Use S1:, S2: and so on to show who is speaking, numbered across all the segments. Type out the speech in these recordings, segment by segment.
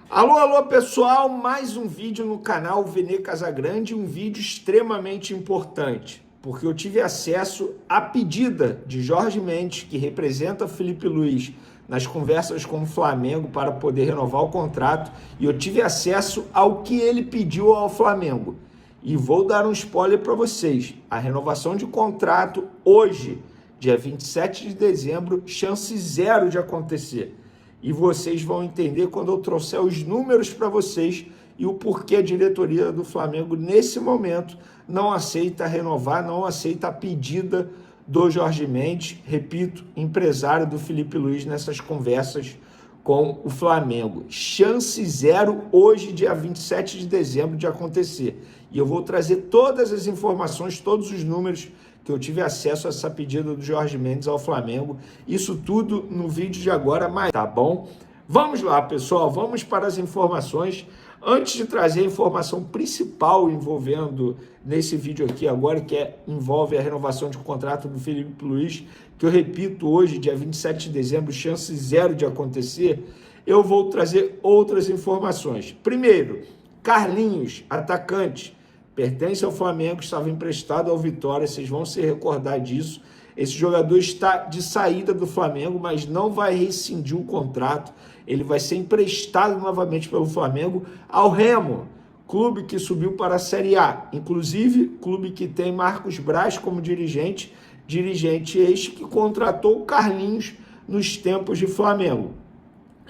S1: Alô, alô pessoal, mais um vídeo no canal Vene Casagrande, um vídeo extremamente importante, porque eu tive acesso à pedida de Jorge Mendes, que representa Felipe Luiz nas conversas com o Flamengo para poder renovar o contrato, e eu tive acesso ao que ele pediu ao Flamengo. E vou dar um spoiler para vocês, a renovação de contrato hoje, dia 27 de dezembro, chance zero de acontecer. E vocês vão entender quando eu trouxer os números para vocês e o porquê a diretoria do Flamengo, nesse momento, não aceita renovar, não aceita a pedida do Jorge Mendes, repito, empresário do Felipe Luiz nessas conversas com o Flamengo. Chance zero hoje, dia 27 de dezembro, de acontecer. E eu vou trazer todas as informações, todos os números que eu tive acesso a essa pedida do Jorge Mendes ao Flamengo. Isso tudo no vídeo de agora, mas tá bom? Vamos lá, pessoal, vamos para as informações. Antes de trazer a informação principal envolvendo nesse vídeo aqui agora, que envolve a renovação de contrato do Felipe Luiz, que eu repito, hoje, dia 27 de dezembro, chance zero de acontecer, eu vou trazer outras informações. Primeiro, Carlinhos, atacante, pertence ao Flamengo, estava emprestado ao Vitória, vocês vão se recordar disso. Esse jogador está de saída do Flamengo, mas não vai rescindir o contrato. Ele vai ser emprestado novamente pelo Flamengo ao Remo, clube que subiu para a Série A. Inclusive, clube que tem Marcos Braz como dirigente este que contratou o Carlinhos nos tempos de Flamengo.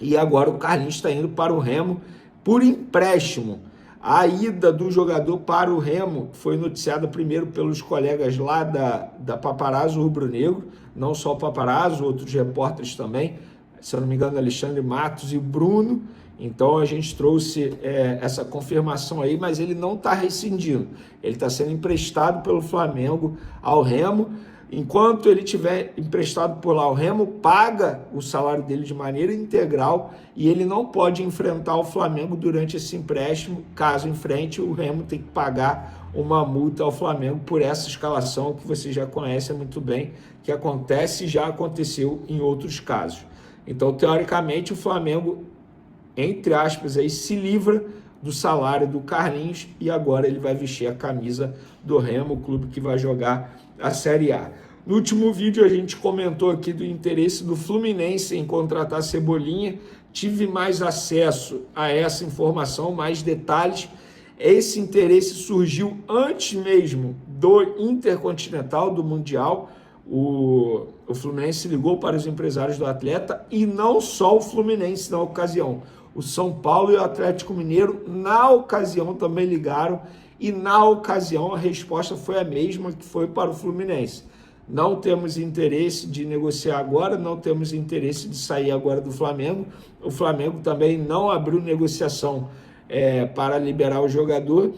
S1: E agora o Carlinhos está indo para o Remo por empréstimo. A ida do jogador para o Remo foi noticiada primeiro pelos colegas lá da Paparazzo Rubro Negro, não só o Paparazzo, outros repórteres também, se eu não me engano, Alexandre Matos e Bruno. Então a gente trouxe essa confirmação aí, mas ele não está rescindindo. Ele está sendo emprestado pelo Flamengo ao Remo. Enquanto ele estiver emprestado por lá, o Remo paga o salário dele de maneira integral e ele não pode enfrentar o Flamengo durante esse empréstimo. Caso enfrente, o Remo tem que pagar uma multa ao Flamengo por essa escalação que você já conhece muito bem, que acontece e já aconteceu em outros casos. Então, teoricamente, o Flamengo, entre aspas, aí, se livra do salário do Carlinhos e agora ele vai vestir a camisa do Remo, o clube que vai jogar a Série A. No último vídeo a gente comentou aqui do interesse do Fluminense em contratar Cebolinha, tive mais acesso a essa informação, mais detalhes. Esse interesse surgiu antes mesmo do Intercontinental, do Mundial. O Fluminense ligou para os empresários do atleta e não só o Fluminense na ocasião. O São Paulo e o Atlético Mineiro, na ocasião, também ligaram e, na ocasião, a resposta foi a mesma que foi para o Fluminense. Não temos interesse de negociar agora, não temos interesse de sair agora do Flamengo. O Flamengo também não abriu negociação para liberar o jogador.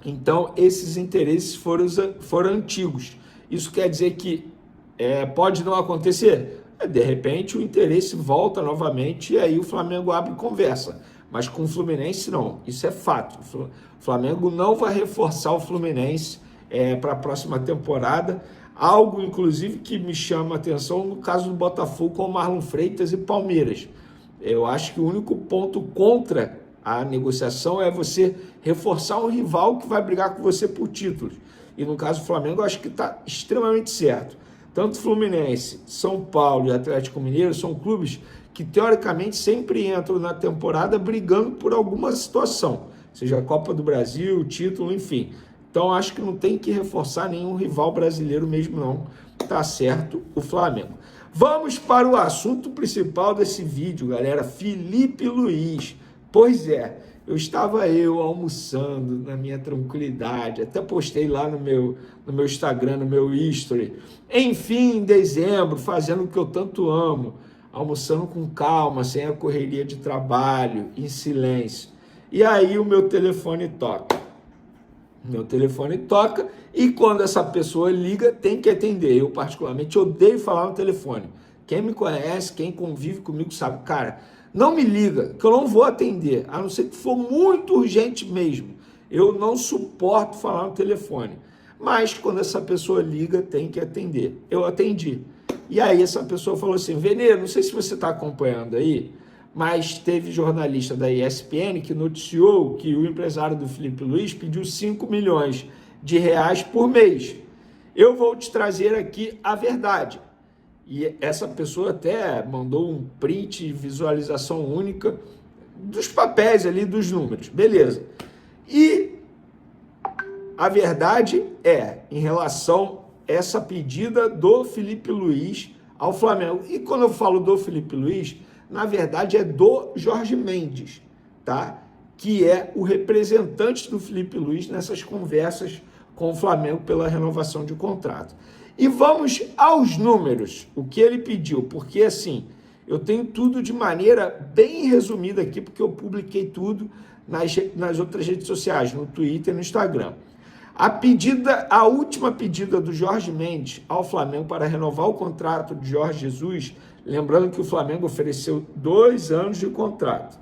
S1: Então, esses interesses foram antigos. Isso quer dizer que pode não acontecer? De repente o interesse volta novamente e aí o Flamengo abre conversa, mas com o Fluminense não, isso é fato. O Flamengo não vai reforçar o Fluminense para a próxima temporada, algo inclusive que me chama a atenção no caso do Botafogo com Marlon Freitas e Palmeiras. Eu acho que o único ponto contra a negociação é você reforçar um rival que vai brigar com você por títulos, e no caso do Flamengo eu acho que está extremamente certo. Tanto Fluminense, São Paulo e Atlético Mineiro são clubes que, teoricamente, sempre entram na temporada brigando por alguma situação, seja a Copa do Brasil, título, enfim. Então, acho que não tem que reforçar nenhum rival brasileiro mesmo, não. Tá certo o Flamengo. Vamos para o assunto principal desse vídeo, galera. Felipe Luiz. Pois é, eu estava almoçando na minha tranquilidade, até postei lá no meu Instagram, no meu history, enfim, em dezembro, fazendo o que eu tanto amo, almoçando com calma, sem a correria de trabalho, em silêncio. E aí o meu telefone toca. E quando essa pessoa liga, tem que atender. Eu particularmente odeio falar no telefone. Quem me conhece, quem convive comigo sabe, cara, não me liga, que eu não vou atender, a não ser que for muito urgente mesmo. Eu não suporto falar no telefone. Mas quando essa pessoa liga, tem que atender. Eu atendi. E aí essa pessoa falou assim, Vene, não sei se você está acompanhando aí, mas teve jornalista da ESPN que noticiou que o empresário do Felipe Luiz pediu 5 milhões de reais por mês. Eu vou te trazer aqui a verdade. E essa pessoa até mandou um print, visualização única dos papéis ali, dos números. Beleza. E a verdade é, em relação a essa pedida do Felipe Luiz ao Flamengo. E quando eu falo do Felipe Luiz, na verdade é do Jorge Mendes, tá? Que é o representante do Felipe Luiz nessas conversas com o Flamengo pela renovação de contrato. E vamos aos números, o que ele pediu, porque assim, eu tenho tudo de maneira bem resumida aqui, porque eu publiquei tudo nas outras redes sociais, no Twitter e no Instagram. A última pedida do Jorge Mendes ao Flamengo para renovar o contrato de Jorge Jesus, lembrando que o Flamengo ofereceu 2 anos de contrato.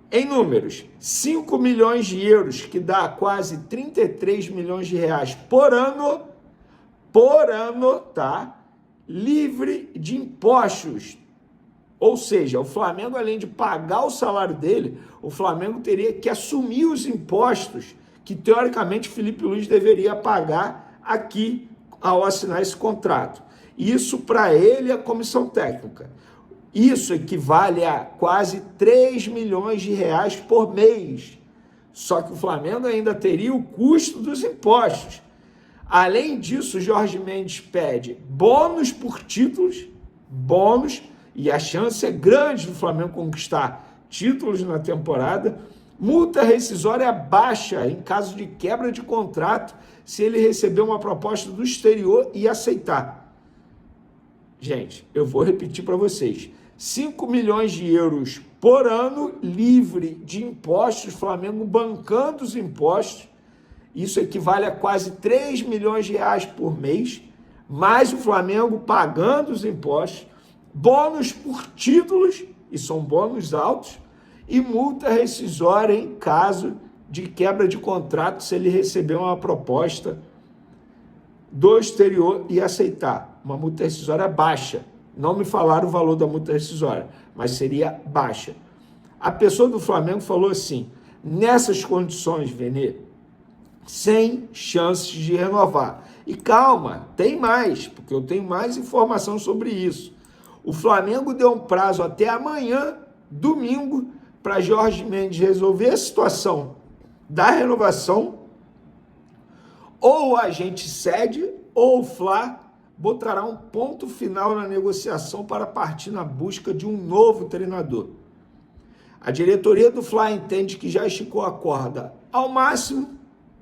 S1: Em números, 5 milhões de euros, que dá quase 33 milhões de reais por ano, tá? Livre de impostos. Ou seja, o Flamengo, além de pagar o salário dele, o Flamengo teria que assumir os impostos que, teoricamente, Felipe Luiz deveria pagar aqui ao assinar esse contrato. Isso, para ele, é a comissão técnica. Isso equivale a quase 3 milhões de reais por mês. Só que o Flamengo ainda teria o custo dos impostos. Além disso, o Jorge Mendes pede bônus por títulos, e a chance é grande do Flamengo conquistar títulos na temporada, multa rescisória baixa em caso de quebra de contrato, se ele receber uma proposta do exterior e aceitar. Gente, eu vou repetir para vocês. 5 milhões de euros por ano, livre de impostos, Flamengo bancando os impostos. Isso equivale a quase 3 milhões de reais por mês, mais o Flamengo pagando os impostos, bônus por títulos, e são bônus altos, e multa rescisória em caso de quebra de contrato, se ele receber uma proposta do exterior e aceitar. Uma multa rescisória baixa. Não me falaram o valor da multa rescisória, mas seria baixa. A pessoa do Flamengo falou assim, nessas condições, Vene, sem chances de renovar. E calma, tem mais, porque eu tenho mais informação sobre isso. O Flamengo deu um prazo até amanhã, domingo, para Jorge Mendes resolver a situação da renovação, ou a gente cede, ou o Fla botará um ponto final na negociação para partir na busca de um novo treinador. A diretoria do Fla entende que já esticou a corda ao máximo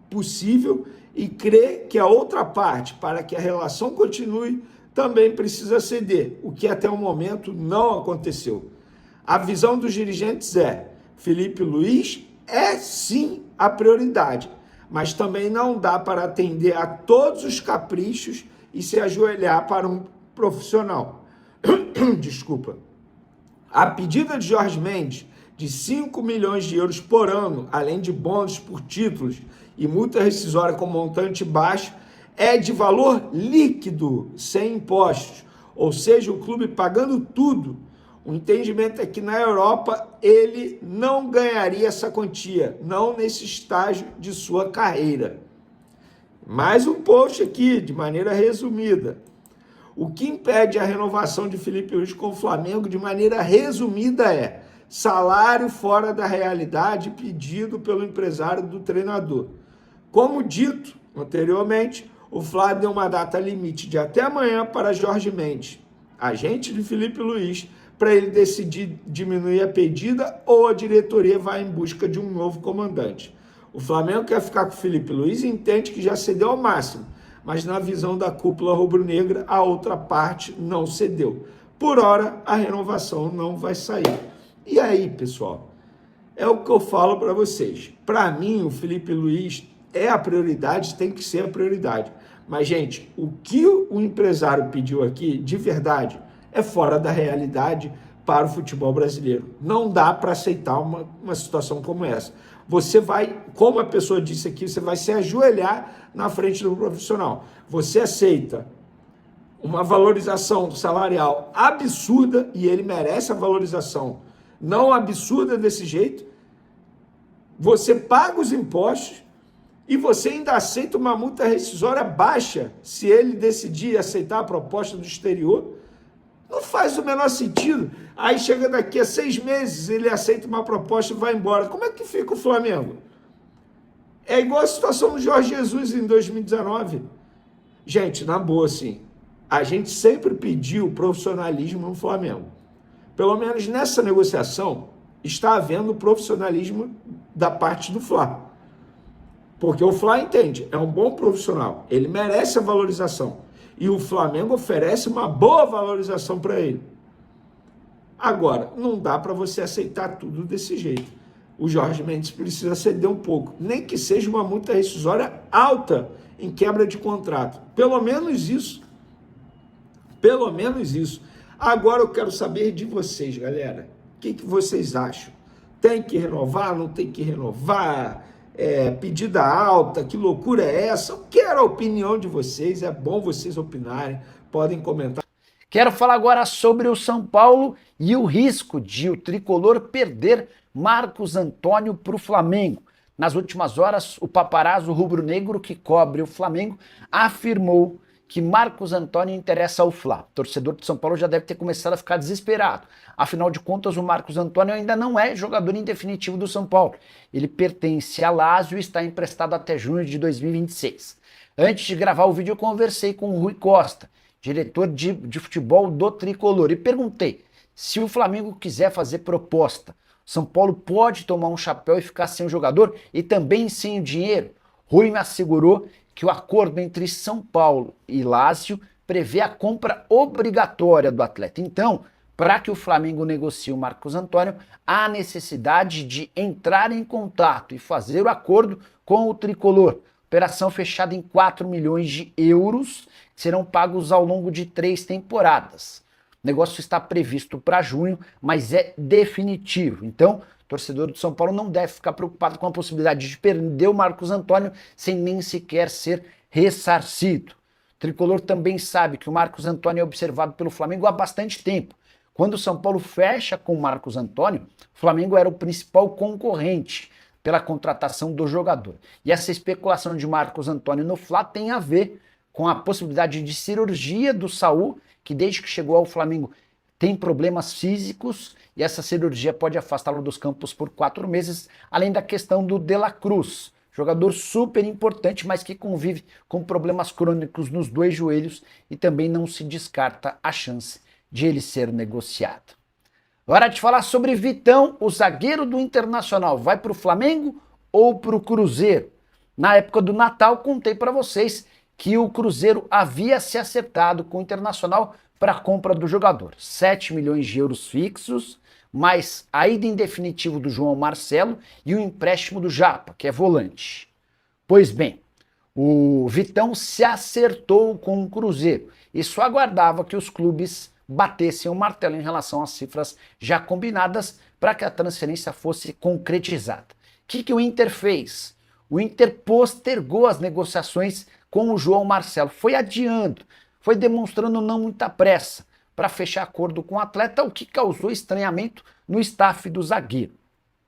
S1: possível e crê que a outra parte, para que a relação continue, também precisa ceder, o que até o momento não aconteceu. A visão dos dirigentes é, Felipe Luiz é sim a prioridade, mas também não dá para atender a todos os caprichos e se ajoelhar para um profissional. Desculpa. A pedida de Jorge Mendes de 5 milhões de euros por ano, além de bônus por títulos e multa rescisória com montante baixo, é de valor líquido, sem impostos, ou seja, o clube pagando tudo. O entendimento é que na Europa ele não ganharia essa quantia, não nesse estágio de sua carreira. Mais um post aqui, de maneira resumida. O que impede a renovação de Felipe Luiz com o Flamengo, de maneira resumida, é salário fora da realidade pedido pelo empresário do treinador. Como dito anteriormente, o Flá deu uma data limite de até amanhã para Jorge Mendes, agente de Felipe Luiz, para ele decidir diminuir a pedida ou a diretoria vai em busca de um novo comandante. O Flamengo quer ficar com o Felipe Luiz e entende que já cedeu ao máximo, mas na visão da cúpula rubro-negra, a outra parte não cedeu. Por hora, a renovação não vai sair. E aí, pessoal? É o que eu falo para vocês. Para mim, o Felipe Luiz é a prioridade, tem que ser a prioridade. Mas, gente, o que o empresário pediu aqui, de verdade, é fora da realidade para o futebol brasileiro. Não dá para aceitar uma situação como essa. Você vai, como a pessoa disse aqui, você vai se ajoelhar na frente do profissional. Você aceita uma valorização salarial absurda, e ele merece a valorização não absurda desse jeito. Você paga os impostos e você ainda aceita uma multa rescisória baixa se ele decidir aceitar a proposta do exterior. Não faz o menor sentido. Aí chega daqui a 6 meses, ele aceita uma proposta e vai embora. Como é que fica o Flamengo? É igual a situação do Jorge Jesus em 2019. Gente, na boa, assim, a gente sempre pediu profissionalismo no Flamengo. Pelo menos nessa negociação, está havendo profissionalismo da parte do Fla. Porque o Fla entende, é um bom profissional, ele merece a valorização. E o Flamengo oferece uma boa valorização para ele. Agora, não dá para você aceitar tudo desse jeito. O Jorge Mendes precisa ceder um pouco, nem que seja uma multa rescisória alta em quebra de contrato. Pelo menos isso. Pelo menos isso. Agora eu quero saber de vocês, galera. O que vocês acham? Tem que renovar? Não tem que renovar? Pedida alta? Que loucura é essa? Eu quero a opinião de vocês. É bom vocês opinarem. Podem comentar.
S2: Quero falar agora sobre o São Paulo e o risco de o tricolor perder Marcos Antônio para o Flamengo. Nas últimas horas, o paparazzo rubro-negro que cobre o Flamengo afirmou que Marcos Antônio interessa ao Fla. O torcedor de São Paulo já deve ter começado a ficar desesperado. Afinal de contas, o Marcos Antônio ainda não é jogador em definitivo do São Paulo. Ele pertence a Lazio e está emprestado até junho de 2026. Antes de gravar o vídeo, eu conversei com o Rui Costa, diretor de futebol do tricolor, e perguntei se o Flamengo quiser fazer proposta, São Paulo pode tomar um chapéu e ficar sem o jogador e também sem o dinheiro. Rui me assegurou que o acordo entre São Paulo e Lazio prevê a compra obrigatória do atleta. Então, para que o Flamengo negocie o Marcos Antônio, há necessidade de entrar em contato e fazer o acordo com o tricolor. Operação fechada em 4 milhões de euros, que serão pagos ao longo de 3 temporadas. O negócio está previsto para junho, mas é definitivo. Então, o torcedor do São Paulo não deve ficar preocupado com a possibilidade de perder o Marcos Antônio sem nem sequer ser ressarcido. O tricolor também sabe que o Marcos Antônio é observado pelo Flamengo há bastante tempo. Quando o São Paulo fecha com o Marcos Antônio, o Flamengo era o principal concorrente pela contratação do jogador. E essa especulação de Marcos Antônio no Fla tem a ver com a possibilidade de cirurgia do Saul, que desde que chegou ao Flamengo tem problemas físicos e essa cirurgia pode afastá-lo dos campos por 4 meses, além da questão do De La Cruz, jogador super importante, mas que convive com problemas crônicos nos 2 joelhos e também não se descarta a chance de ele ser negociado. Hora de falar sobre Vitão, o zagueiro do Internacional. Vai para o Flamengo ou para o Cruzeiro? Na época do Natal, contei para vocês que o Cruzeiro havia se acertado com o Internacional para a compra do jogador. 7 milhões de euros fixos, mais a ida em definitivo do João Marcelo e o empréstimo do Japa, que é volante. Pois bem, o Vitão se acertou com o Cruzeiro e só aguardava que os clubes batessem o martelo em relação às cifras já combinadas para que a transferência fosse concretizada. O que o Inter fez? O Inter postergou as negociações com o João Marcelo, foi adiando, foi demonstrando não muita pressa para fechar acordo com o atleta, o que causou estranhamento no staff do zagueiro.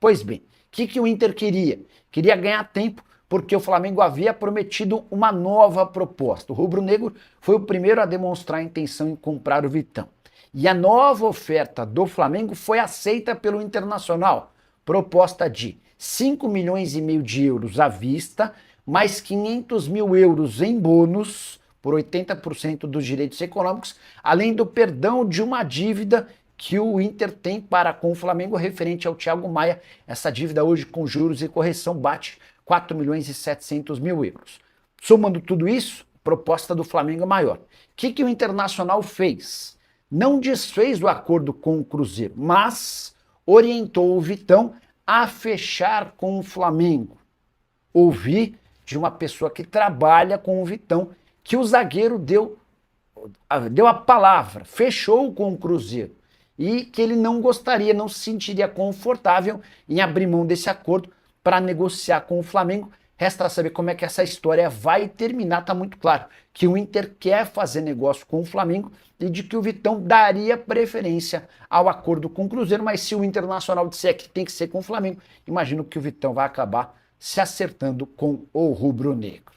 S2: Pois bem, o que o Inter queria? Queria ganhar tempo porque o Flamengo havia prometido uma nova proposta. O rubro-negro foi o primeiro a demonstrar a intenção em comprar o Vitão. E a nova oferta do Flamengo foi aceita pelo Internacional, proposta de 5 milhões e meio de euros à vista, mais 500 mil euros em bônus, por 80% dos direitos econômicos, além do perdão de uma dívida que o Inter tem para com o Flamengo referente ao Thiago Maia. Essa dívida hoje com juros e correção bate 4 milhões e 700 mil euros. Somando tudo isso, a proposta do Flamengo é maior. O que o Internacional fez? Não desfez o acordo com o Cruzeiro, mas orientou o Vitão a fechar com o Flamengo. Ouvi de uma pessoa que trabalha com o Vitão que o zagueiro deu a palavra, fechou com o Cruzeiro e que ele não gostaria, não se sentiria confortável em abrir mão desse acordo para negociar com o Flamengo. Resta saber como é que essa história vai terminar. Tá muito claro que o Inter quer fazer negócio com o Flamengo e de que o Vitão daria preferência ao acordo com o Cruzeiro, mas se o Internacional disser que tem que ser com o Flamengo, imagino que o Vitão vai acabar se acertando com o rubro-negro.